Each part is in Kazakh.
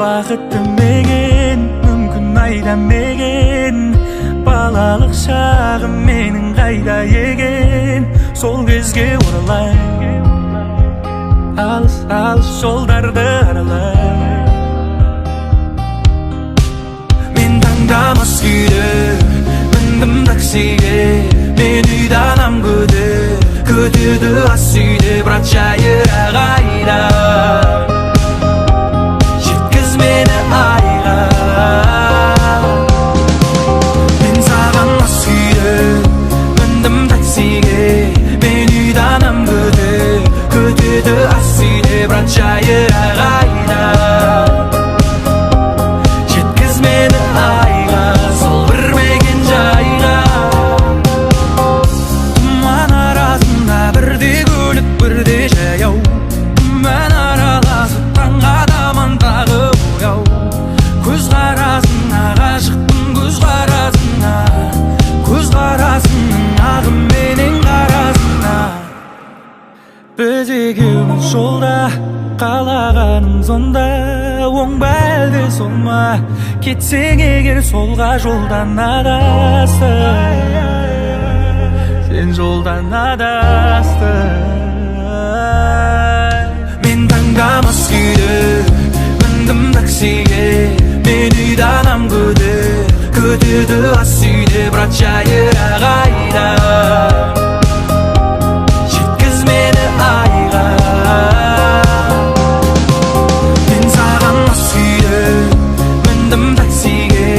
бақытты меген мүмкін айдамеген балалық шағым менің қайда екен сол кезге оралай алыс алыс жолдарды аралай мен таңдамас күйде міндім таксиге мен үйді анам күтеді ас үйде бірақ жайырақ айда жеткіз мені айға мен саған мас күйде міндім таксиге мен үйді анам күтеді ас үйде бірақ жайырақ айда жеткіз мені айға сол бір мекен жайға тұман арасында бірде көлік бірде жаяу мен араласып таң адаман тағы бояу көз қарасына ғашықпын көз қарасының ағым менен қарасына біз екеуміз жолда қалағаным сонда оң ба әлде сол ма кетсең егер солға жолдан адастың сен жолдан адастың мен таңдамас күйде міндім таксиге мен үйді анам күтеді ас үйде бірақ жайырақ айда жеткіз мені айға мен саған мас күйде міндім таксиге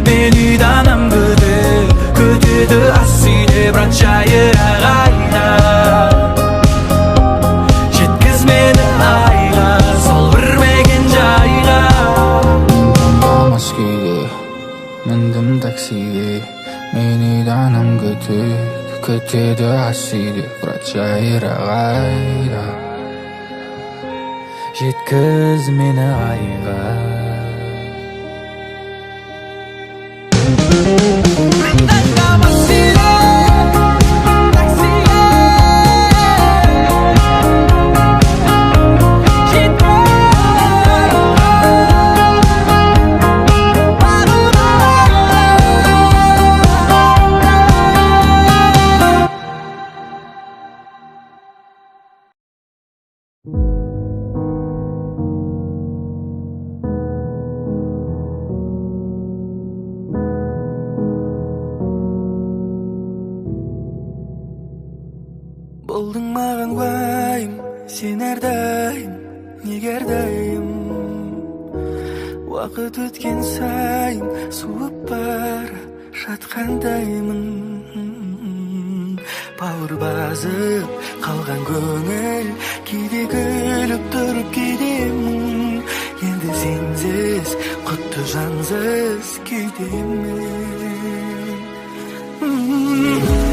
мен үйді анам күтеді ас үйде бірақ жайырақ айда жеткіз мені айға сол бір мекен жайға мас күйде міндім таксиге мен үйді анам күтеді ас үйде бірақ жайырақ айда жеткіз мені айға Болдың маған уайым, сен әрдайым, неге әрдайым уақыт өткен сайын суып бара жатқандаймын бауыр басып қалған көңіл кейде күліп тұрып кейде мұң енді сенсіз құтты жансыз күйдемін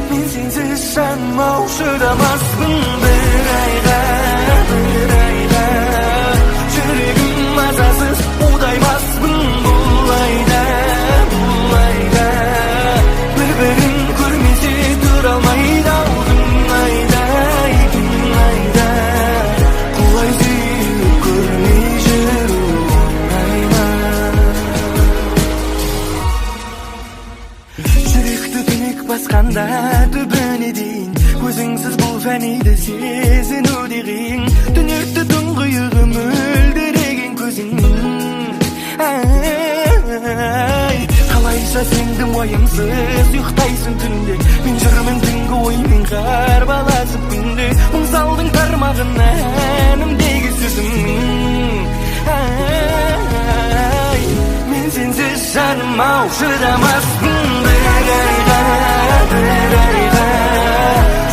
мен сенсіз жаным-ау шыдамаспын бір айға жүрегім мазасыз уйдаймаспын бұл айда бір-бірін көрмесе тұра алмайды ау күн айда құлай сүйіп көрмей жүру оңай ма жүректі түнек басқанда түбіне дейін көзіңсіз бұл фәниді сезіну де қиын түнекті тұңғиығы мөлдіреген көзің қалайша сендің уайымсыз ұйықтайсың түнде мен жүрмін түнгі оймен қарбаласып күнде мұң салдың тармағына әнімдегі сөзім мен сенсіз жаным-ау шыдамаспын бір айға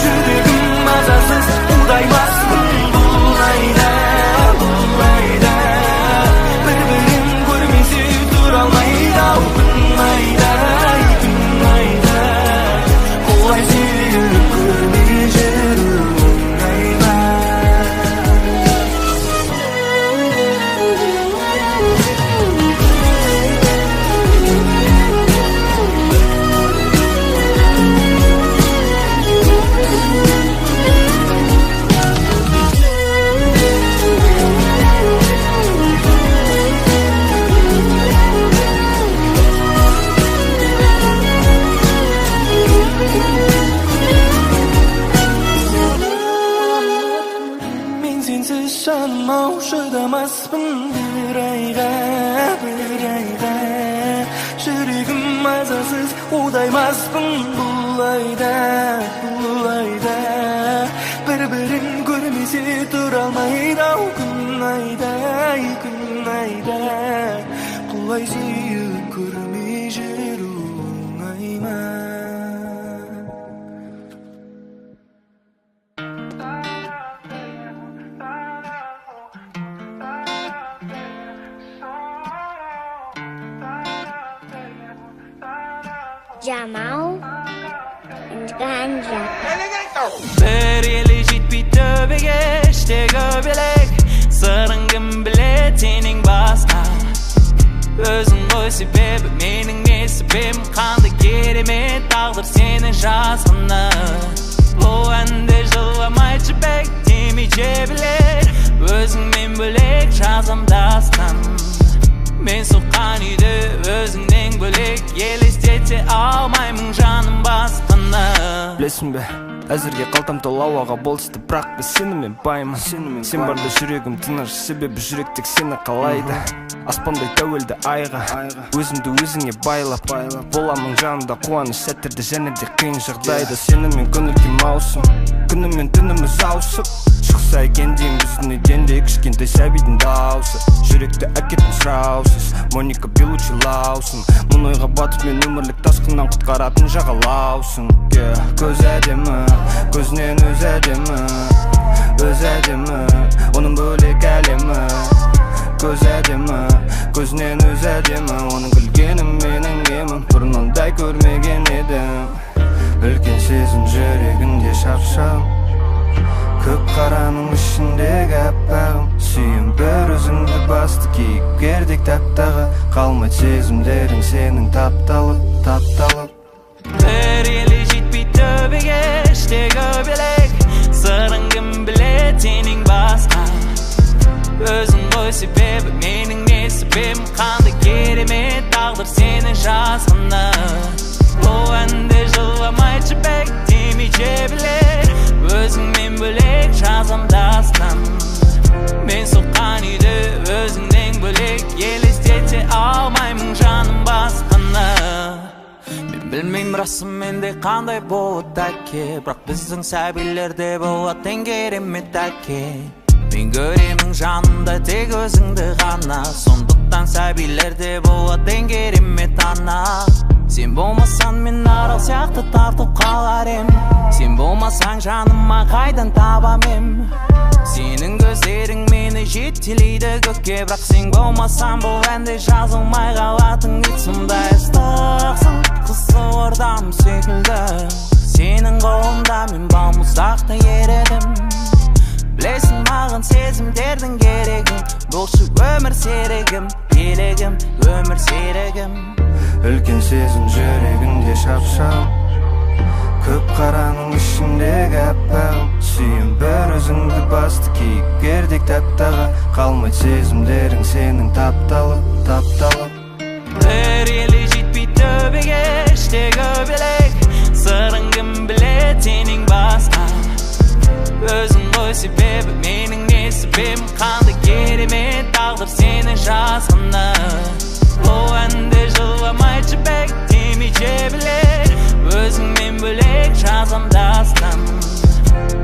жүрегім мазасыз уйдаймаспын бұл айда бір-бірін көрмесе тұра алмайды ау күн айда құлай сүйіп көрмей жүру оңай ма Çydamaspın bir ayga Yüreğim mazasız Udaymaspın bu ayda Bir-birin görmesi duralmayda Gün ayda Kulay suyup görmey jirun ayma Jamal and Ganja. Bir yeli jitpi töbege işte göbelek Sarıngım bile senin baska Özün koy sebebi mening ne sebebim Kandı gerime tağdır senin жазғаны Bu әнді жыламай жібек демейce білер Өзіңмен бөлек жазам дастан Мен соққан үйді өзіңнен бөлек Елестете алмаймын жаным басқаны Білесің бе, әзірге қалтам толы ауаға болысты Бірақ біз сенімен баймын Сен барда жүрегім тыныш Себебі жүрек тек сені қалайды Аспандай тәуелді айға Өзімді өзіңе байлап Боламын жанымда қуаныш сәттерді және де қиын жағдайда Сенімен көңіл күй маусым Күнімен түніміз ауысып Шықса екен деймін біздің үйден де Кішкентай сәбидің даусы Жүректі әкеттің сұраусыз Моника Белучи лаусың Мұн ойға батып мен өмірлік тасқыннан құтқаратын жағалаусың Көз әдемі, көзінен өз әдемі Оның бөлек әлемі Көз әдемі, көзінен өз әдемі Оның күлгенім менің емім Бұрыннандай көрмеген едім Үлкен сезім жүрегінде шапшам Көк қараның ішіндегі аппағым Сүйім бір өзіңді басты кейіпкердек таптағы Қалмайды сезімдерің сенің тапталып Bir yeli jitpi töbege işte göbelek Sarıngım bile senin baska Özün koy sebebi mening ne sebebim Kandı gerime tağdır senin жазғаны Bu әнді жыламай жібек демейce білер Өзіңмен бөлек жазам дастан Мен соққан үйді өзіңнен бөлек Елестете алмаймын жаным басқаны Мен білмеймін расым менде қандай болады әке Бірақ біздің сәбилерде болады ең керемет әке Мен көремін жанымда тек өзіңді ғана Сондықтан сәбилерде болады ең керемет ана Сен болмасаң мен арал сияқты тартып қалар ем Сен болмасаң жаныма қайдан табам ем Сенің көздерің мені жетелейді көкке Бірақ сен болмасаң бұл әнде жазылмай қалатын ит сондай ыстықсың Қызы ордам секілді Сенің қолында мен балмұздақта ередім Білесің маған сезімдердің керегін Болшы өмір серігім Елегім, өмір серігім Үлкен сезім жүрегінде шапшам Көк қараның ішіндегі аппағым Сүйім бір өзіңді басты кейіпкердек таптағы Қалмайды сезімдерің сенің тапталып Bir yeli jitpi töbege işte göbelek Sarıngım bile senin baska Özün koy sebebi mening ne sebebim Kandı gerime tağdır senin жазғаны Bu әнді жыламай жібек демейce білер Өзіңмен бөлек жазам дастан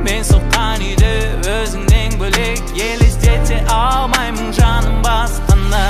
Мен соққан үйді өзіңнен бөлек Елестете алмаймын жаным басқаны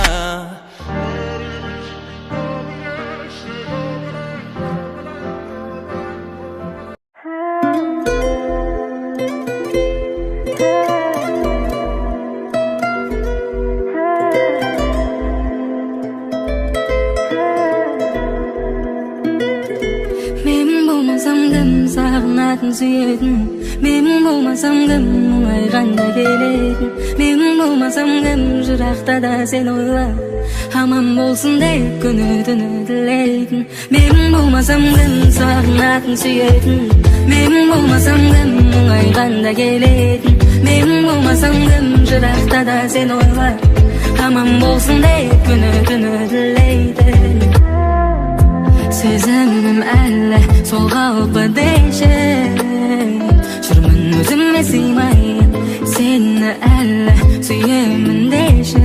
Sağınatın suyedin Memin bolmasam gım Muğayganda keledin Memin bolmasam gım Jıraqta da sen oyla Hamam bolsun deyip günü tünü dileydin Memin bolmasam gım Sağınatın suyedin Memin bolmasam gım Muğayganda keledin Memin bolmasam gım Jıraqta da sen oyla Hamam bolsun deyip günü tünü dileydin Sözümüm әлі сол қалпы дейші Жүрмін өзіме сыймай seni elle süyemin deşe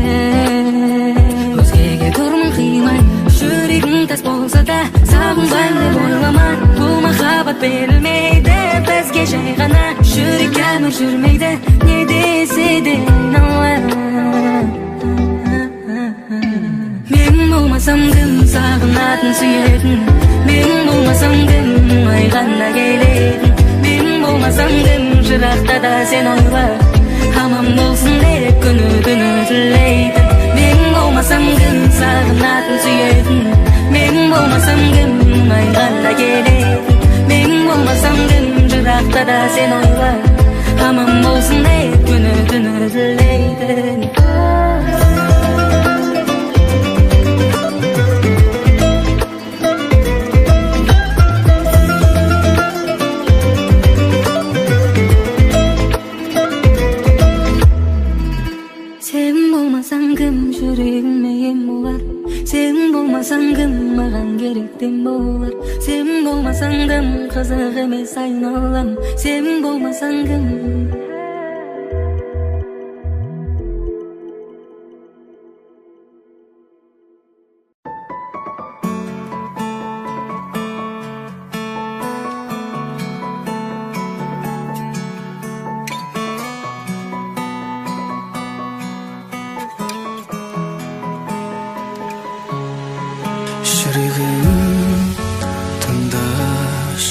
özgege durmun kıymay Şürigin tas bolsa da sağınbay dep oylama Bu mahabat berilmeydi bizge jay gana Şürig ömür jürmeydi ne dese de inanlar Men bolmasam kim sağınatın süyedin Men bolmasam kim ayganda geledin Men bolmasam kim jırakta da sen oyla Hamam bolsun dep könüdünü dileydin Men bolmasam kim sağınatın süyedin Men bolmasam kim ayganda geledin Men bolmasam kim jırakta da sen oyla Hamam bolsun dep könüdünü dileydin Sen bolmasan kim şürüğüme yem bolar Sen bolmasan kim magan gerekten bolar Sen bolmasan kim kızık emes aynalam Sen bolmasan kim Жүрегім тыңдаш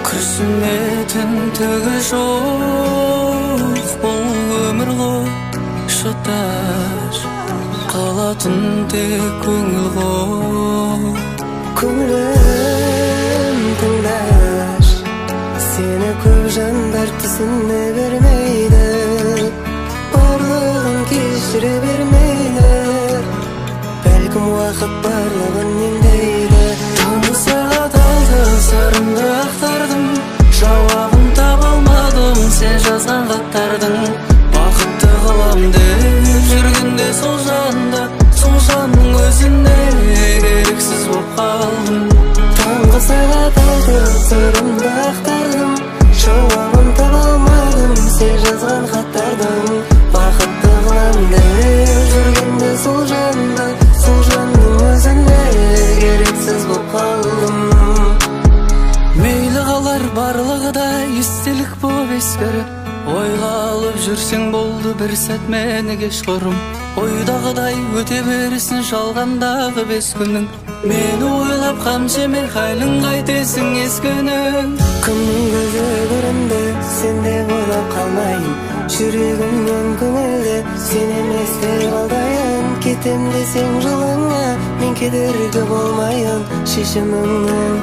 Күрсінетін түгі жоқ Бұл өмір ғой шыдаш Қалатын тек көңіл ғой Көңілім тыңдаш Сені көп жандар түсіне бермейді Барлығын кешіре бермейді Бәлкім уақыт барлығын емдейді Тамсаға талды сырымды ақтардым Жауабын таба алмадым сен жазған хаттардың Бақытты қылам деп жүргенде сол жанды Сол жанның өзіне керексіз боп қалдым Таңғы сағат алды сырымды ақтардым Жауабын таба алмадым сен жазған хаттардың Бақытты қылам деп жүргенде сол жанды Сол жанның өзіне керексіз боп қалдым Мейлі қалар барлығы да естелік боп ескіріп Ойға алып жүрсең болды бір сәт мені кеш құрым Ойдағыдай өте берсін жалғандағы 5 күнің Мені ойлап қам жеме хәлін қайтесің ескінің Кімнің көзі көрінді сенде ойлап қалмайын Жүрегімнен көңілді сен емес деп алдайын Кетем десең жолыңа мен кедергі болмайын Шешіміңнен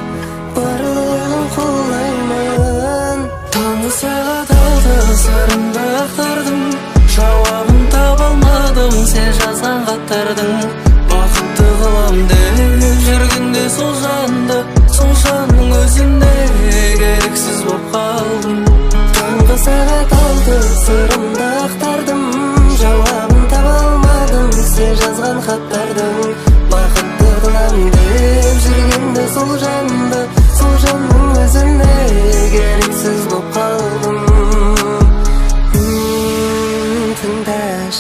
барлығын қолдаймын Таңғы сағат алды сырымды ақтардым Жауабын таба алмадым сен жазған хаттардың Бақытты қылам деп жүргенде сол жанды Сол жанның өзіне керексіз боп қалдым Таңғы сағат алды сырымды ақтардым Жауабын таба алмадым сен жазған хаттардың Бақытты қылам деп жүргенде сол жанды Сол жанның өзіне керексіз боп қалдым Тыңдаш